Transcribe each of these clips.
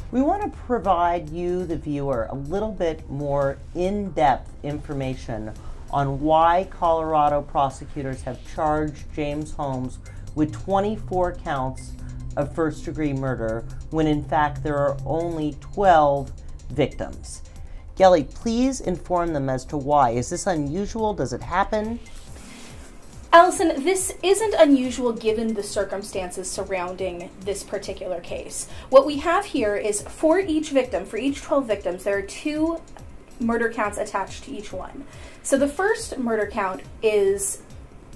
We want to provide you, the viewer, a little bit more in-depth information on why Colorado prosecutors have charged James Holmes with 24 counts of first-degree murder, when in fact there are only 12 victims. Kelly, please inform them as to why. Is this unusual? Does it happen? Alison, this isn't unusual given the circumstances surrounding this particular case. What we have here is for each victim, for each 12 victims, there are 2 murder counts attached to each one. So the first murder count is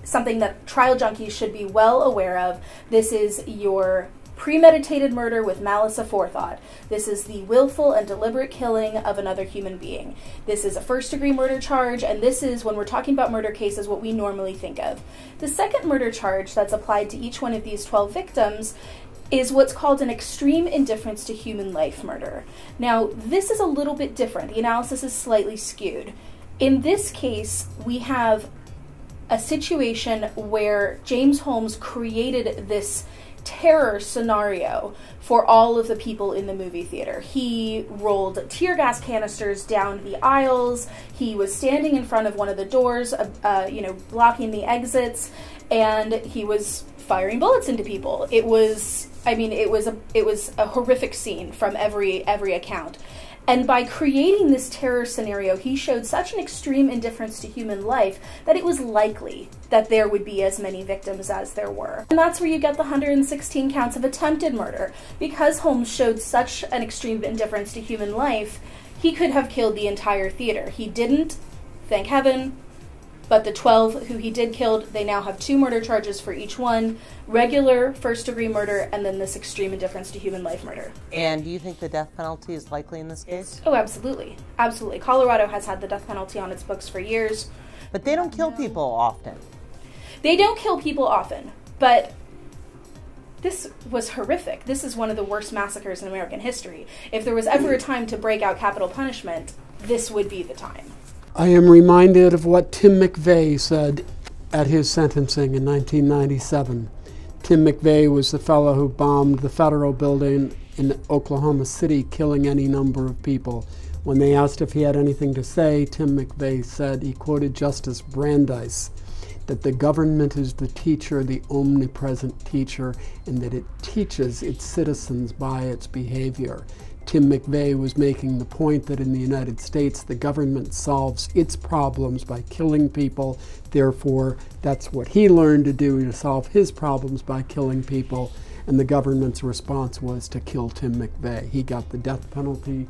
something that trial junkies should be well aware of. This is your premeditated murder with malice aforethought. This is the willful and deliberate killing of another human being. This is a first-degree murder charge, and this is, when we're talking about murder cases, what we normally think of. The second murder charge that's applied to each one of these 12 victims is what's called an extreme indifference to human life murder. Now, this is a little bit different. The analysis is slightly skewed. In this case, we have a situation where James Holmes created this terror scenario for all of the people in the movie theater. He rolled tear gas canisters down the aisles. He was standing in front of one of the doors, blocking the exits, and he was firing bullets into people. It was a horrific scene from every account. And by creating this terror scenario, he showed such an extreme indifference to human life that it was likely that there would be as many victims as there were. And that's where you get the 116 counts of attempted murder. Because Holmes showed such an extreme indifference to human life, he could have killed the entire theater. He didn't, thank heaven. But the 12 who he did kill, they now have 2 murder charges for each one, regular first-degree murder, and then this extreme indifference to human life murder. And do you think the death penalty is likely in this case? Oh, absolutely. Absolutely. Colorado has had the death penalty on its books for years. But they don't kill people often. They don't kill people often, but this was horrific. This is one of the worst massacres in American history. If there was ever a time to break out capital punishment, this would be the time. I am reminded of what Tim McVeigh said at his sentencing in 1997. Tim McVeigh was the fellow who bombed the federal building in Oklahoma City, killing any number of people. When they asked if he had anything to say, Tim McVeigh said, he quoted Justice Brandeis, that the government is the teacher, the omnipresent teacher, and that it teaches its citizens by its behavior. Tim McVeigh was making the point that in the United States, the government solves its problems by killing people. Therefore, that's what he learned to do, to solve his problems by killing people. And the government's response was to kill Tim McVeigh. He got the death penalty.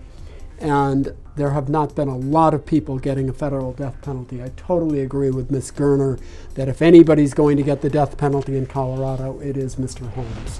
And there have not been a lot of people getting a federal death penalty. I totally agree with Ms. Gerner that if anybody's going to get the death penalty in Colorado, it is Mr. Holmes.